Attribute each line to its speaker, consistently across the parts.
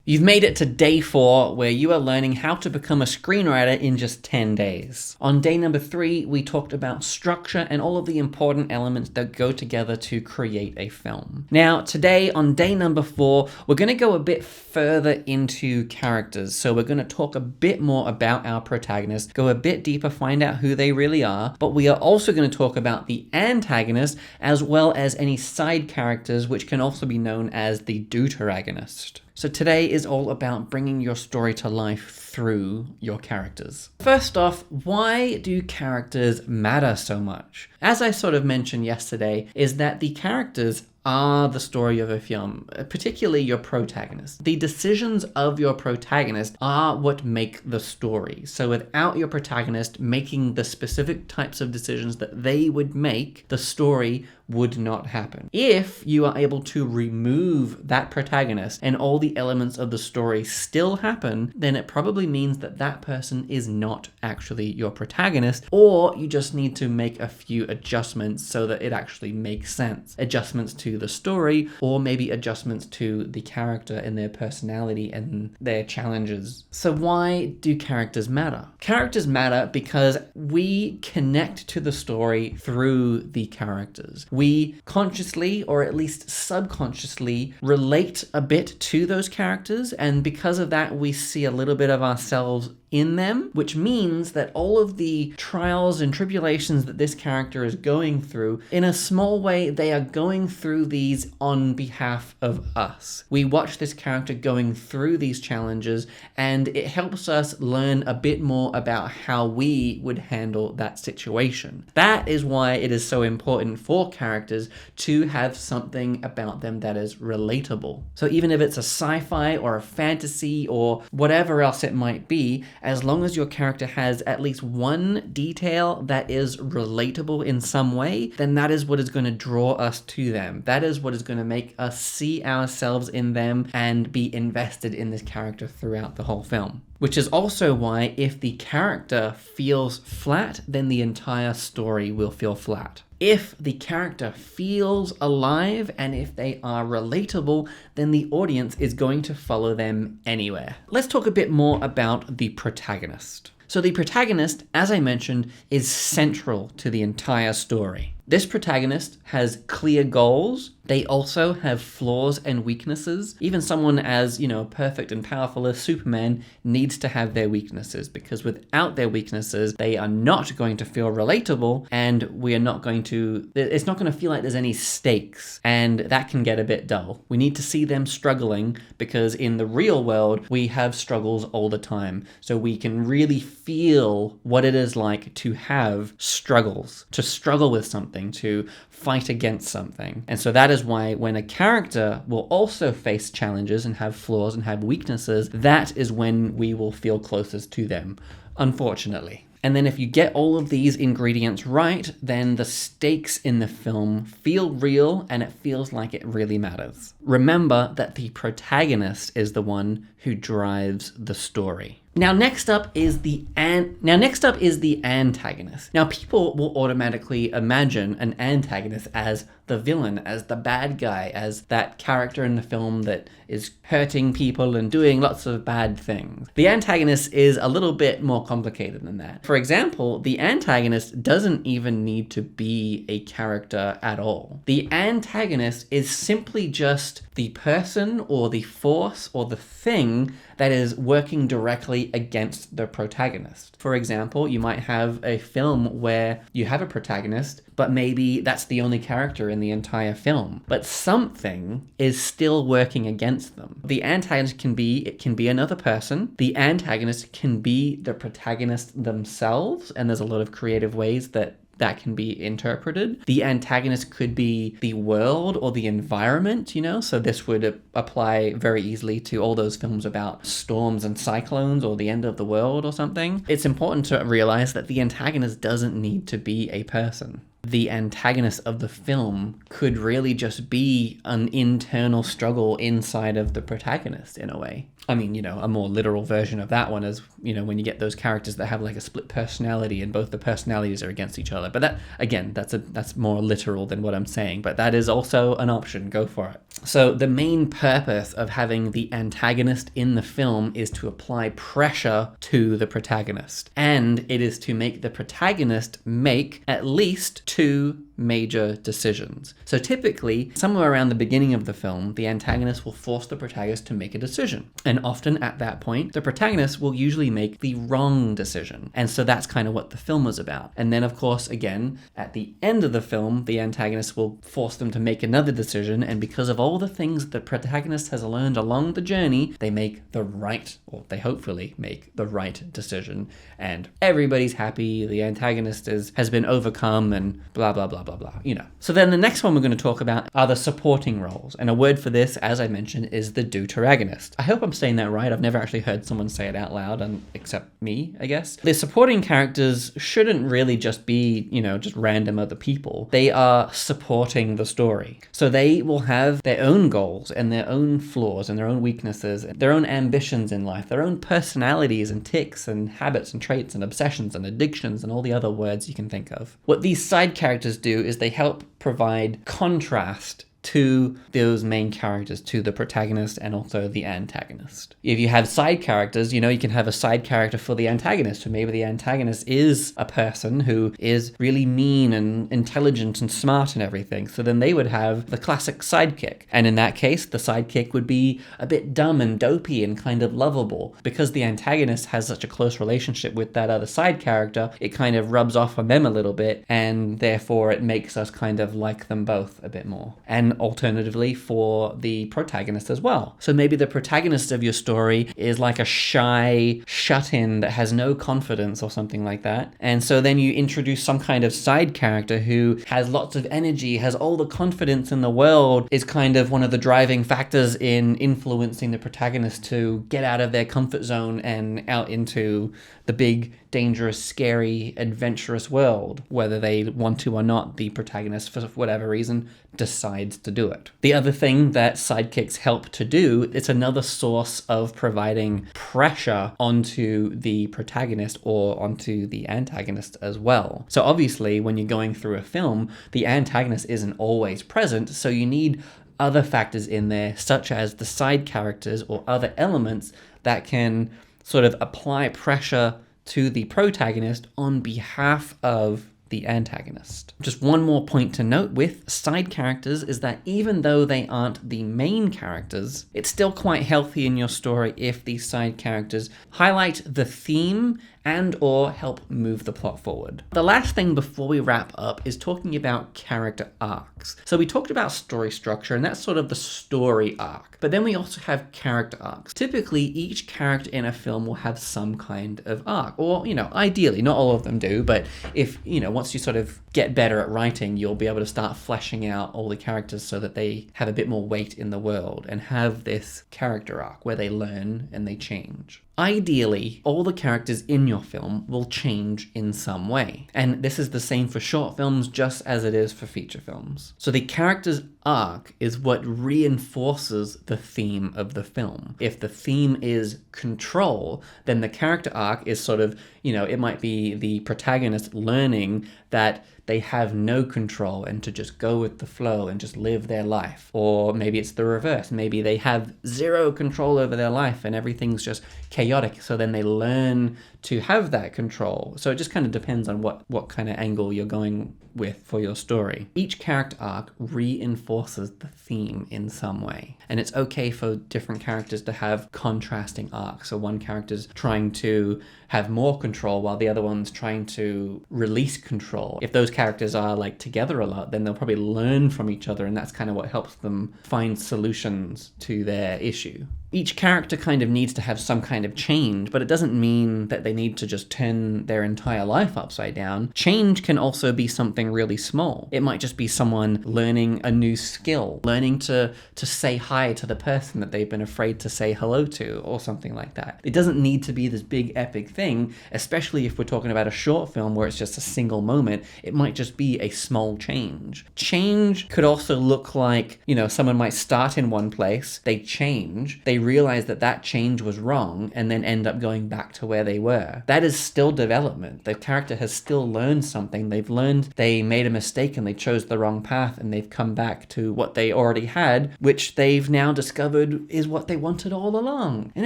Speaker 1: You've made it to day 4, where you are learning how to become a screenwriter in just 10 days. On day number 3, we talked about structure and all of the important elements that go together to create a film. Now, today, on day number 4, we're going to go a bit further into characters. So we're going to talk a bit more about our protagonist, go a bit deeper, find out who they really are, but we are also going to talk about the antagonist as well as any side characters, which can also be known as the deuteragonist. So today is all about bringing your story to life through your characters. First off, why do characters matter so much? As I sort of mentioned yesterday, is that the characters are the story of a film, particularly your protagonist. The decisions of your protagonist are what make the story. So without your protagonist making the specific types of decisions that they would make, the story would not happen. If you are able to remove that protagonist and all the elements of the story still happen, then it probably means that that person is not actually your protagonist, or you just need to make a few adjustments so that it actually makes sense. Adjustments to the story, or maybe adjustments to the character and their personality and their challenges. So why do characters matter? Characters matter because we connect to the story through the characters. We consciously, or at least subconsciously, relate a bit to those characters, and because of that, we see a little bit of ourselves in them, which means that all of the trials and tribulations that this character is going through, in a small way, they are going through these on behalf of us. We watch this character going through these challenges, and it helps us learn a bit more about how we would handle that situation. That is why it is so important for characters to have something about them that is relatable. So even if it's a sci-fi or a fantasy or whatever else it might be, as long as your character has at least one detail that is relatable in some way, then that is what is going to draw us to them. That is what is going to make us see ourselves in them and be invested in this character throughout the whole film. Which is also why if the character feels flat, then the entire story will feel flat. If the character feels alive and if they are relatable, then the audience is going to follow them anywhere. Let's talk a bit more about the protagonist. So the protagonist, as I mentioned, is central to the entire story. This protagonist has clear goals. They also have flaws and weaknesses. Even someone as, perfect and powerful as Superman needs to have their weaknesses, because without their weaknesses, they are not going to feel relatable, and it's not going to feel like there's any stakes, and that can get a bit dull. We need to see them struggling, because in the real world, we have struggles all the time. So we can really feel what it is like to have struggles, to struggle with something, to fight against something. And so that is why when a character will also face challenges and have flaws and have weaknesses, that is when we will feel closest to them, unfortunately. And then if you get all of these ingredients right, then the stakes in the film feel real and it feels like it really matters. Remember that the protagonist is the one who drives the story. Now next up is the antagonist. Now people will automatically imagine an antagonist as the villain, as the bad guy, as that character in the film that is hurting people and doing lots of bad things. The antagonist is a little bit more complicated than that. For example, the antagonist doesn't even need to be a character at all. The antagonist is simply just the person or the force or the thing that is working directly against the protagonist. For example, you might have a film where you have a protagonist, but maybe that's the only character in the entire film. But something is still working against them. The antagonist can be another person. The antagonist can be the protagonist themselves, and there's a lot of creative ways that can be interpreted. The antagonist could be the world or the environment, so this would apply very easily to all those films about storms and cyclones or the end of the world or something. It's important to realize that the antagonist doesn't need to be a person. the antagonist of the film could really just be an internal struggle inside of the protagonist in a way. I mean, a more literal version of that one is, when you get those characters that have like a split personality and both the personalities are against each other. But that, again, that's more literal than what I'm saying, but that is also an option. Go for it. So the main purpose of having the antagonist in the film is to apply pressure to the protagonist. And it is to make the protagonist make at least two major decisions. So typically, somewhere around the beginning of the film, the antagonist will force the protagonist to make a decision. And often at that point, the protagonist will usually make the wrong decision. And so that's kind of what the film is about. And then, of course, again, at the end of the film, the antagonist will force them to make another decision. And because of all the things the protagonist has learned along the journey, they make the right, or they hopefully make the right decision. And everybody's happy, the antagonist has been overcome, and blah, blah, blah, blah, blah. So then the next one we're going to talk about are the supporting roles. And a word for this, as I mentioned, is the deuteragonist. I hope I'm saying that right. I've never actually heard someone say it out loud, except me, I guess. The supporting characters shouldn't really just be, just random other people. They are supporting the story. So they will have their own goals and their own flaws and their own weaknesses, their own ambitions in life, their own personalities and tics and habits and traits and obsessions and addictions and all the other words you can think of. What these side characters do is they help provide contrast to those main characters, to the protagonist and also the antagonist. If you have side characters, you can have a side character for the antagonist, who maybe the antagonist is a person who is really mean and intelligent and smart and everything. So then they would have the classic sidekick. And in that case, the sidekick would be a bit dumb and dopey and kind of lovable. Because the antagonist has such a close relationship with that other side character, it kind of rubs off on them a little bit, and therefore it makes us kind of like them both a bit more. And alternatively for the protagonist as well. So maybe the protagonist of your story is like a shy shut-in that has no confidence or something like that. And so then you introduce some kind of side character who has lots of energy, has all the confidence in the world, is kind of one of the driving factors in influencing the protagonist to get out of their comfort zone and out into the big, dangerous, scary, adventurous world. Whether they want to or not, the protagonist, for whatever reason, decides to do it. The other thing that sidekicks help to do, it's another source of providing pressure onto the protagonist or onto the antagonist as well. So obviously, when you're going through a film, the antagonist isn't always present, so you need other factors in there, such as the side characters or other elements that can sort of apply pressure to the protagonist on behalf of the antagonist. Just one more point to note with side characters is that even though they aren't the main characters, it's still quite healthy in your story if these side characters highlight the theme and or help move the plot forward. The last thing before we wrap up is talking about character arcs. So we talked about story structure, and that's sort of the story arc. But then we also have character arcs. Typically, each character in a film will have some kind of arc, or, ideally, not all of them do, but if, once you sort of get better at writing, you'll be able to start fleshing out all the characters so that they have a bit more weight in the world and have this character arc where they learn and they change. Ideally, all the characters in your film will change in some way. And this is the same for short films just as it is for feature films. So the character's arc is what reinforces the theme of the film. If the theme is control, then the character arc is sort of, it might be the protagonist learning that they have no control and to just go with the flow and just live their life. Or maybe it's the reverse. Maybe they have zero control over their life and everything's just chaotic. So then they learn to have that control. So it just kind of depends on what kind of angle you're going with for your story. Each character arc reinforces the theme in some way. And it's okay for different characters to have contrasting arcs. So one character's trying to have more control while the other one's trying to release control. If those characters are like together a lot, then they'll probably learn from each other, and that's kind of what helps them find solutions to their issue. Each character kind of needs to have some kind of change, but it doesn't mean that they need to just turn their entire life upside down. Change can also be something really small. It might just be someone learning a new skill, learning to say hi to the person that they've been afraid to say hello to, or something like that. It doesn't need to be this big epic thing, especially if we're talking about a short film where it's just a single moment. It might just be a small change. Change could also look like, someone might start in one place, they change, they realize that that change was wrong, and then end up going back to where they were. That is still development. The character has still learned something. They've learned they made a mistake and they chose the wrong path, and they've come back to what they already had, which they've now discovered is what they wanted all along. And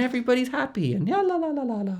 Speaker 1: everybody's happy, and la la la la la la.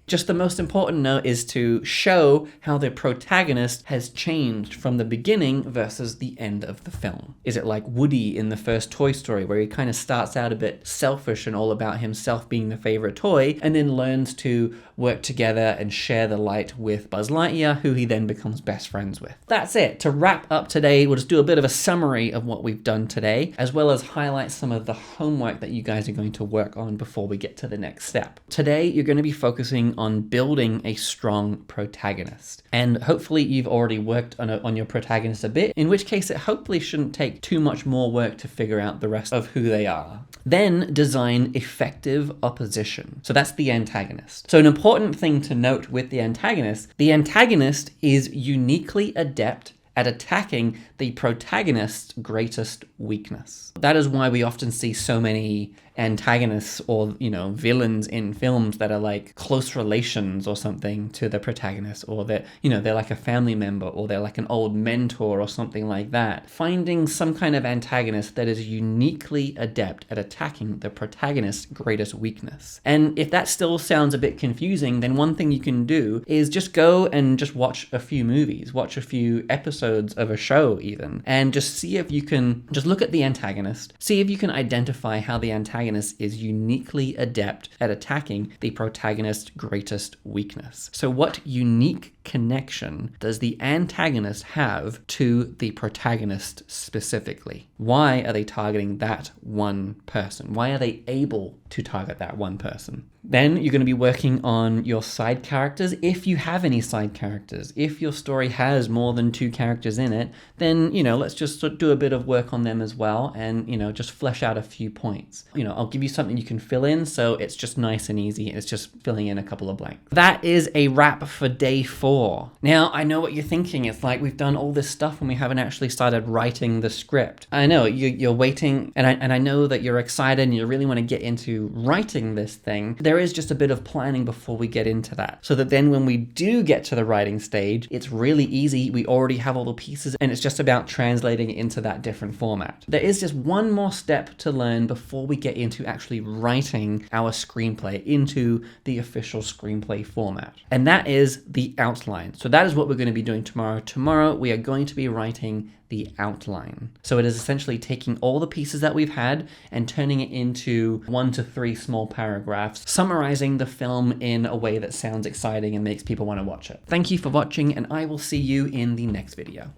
Speaker 1: Just the most important note is to show how the protagonist has changed from the beginning versus the end of the film. Is it like Woody in the first Toy Story, where he kind of starts out a bit selfish and all about himself being the favorite toy, and then learns to work together and share the light with Buzz Lightyear, who he then becomes best friends with. That's it. To wrap up today, we'll just do a bit of a summary of what we've done today, as well as highlight some of the homework that you guys are going to work on before we get to the next step. Today, you're going to be focusing on building a strong protagonist. And hopefully you've already worked on your protagonist a bit, in which case it hopefully shouldn't take too much more work to figure out the rest of who they are. Then design effective opposition. So that's the antagonist. So an important thing to note with the antagonist is uniquely adept at attacking the protagonist's greatest weakness. That is why we often see so many antagonists or, villains in films that are like close relations or something to the protagonist, or that, they're like a family member, or they're like an old mentor or something like that. Finding some kind of antagonist that is uniquely adept at attacking the protagonist's greatest weakness. And if that still sounds a bit confusing, then one thing you can do is just go and just watch a few movies, watch a few episodes of a show even, and just see if you can just look at the antagonist, see if you can identify how the antagonist is uniquely adept at attacking the protagonist's greatest weakness. So what unique connection does the antagonist have to the protagonist specifically? Why are they targeting that one person? Why are they able to target that one person? Then you're going to be working on your side characters, if you have any side characters. If your story has more than 2 characters in it, then, let's just do a bit of work on them as well, and, just flesh out a few points. I'll give you something you can fill in, so it's just nice and easy. It's just filling in a couple of blanks. That is a wrap for day 4. Now, I know what you're thinking. It's like we've done all this stuff and we haven't actually started writing the script. I know you're waiting, and I know that you're excited and you really want to get into writing this thing. There is just a bit of planning before we get into that, so that then when we do get to the writing stage, it's really easy. We already have all the pieces, and it's just about translating it into that different format. There is just one more step to learn before we get into actually writing our screenplay into the official screenplay format, and that is the outline. So that is what we're going to be doing tomorrow. Tomorrow we are going to be writing the outline. So it is essentially taking all the pieces that we've had and turning it into 1 to 3 small paragraphs, summarizing the film in a way that sounds exciting and makes people want to watch it. Thank you for watching, and I will see you in the next video.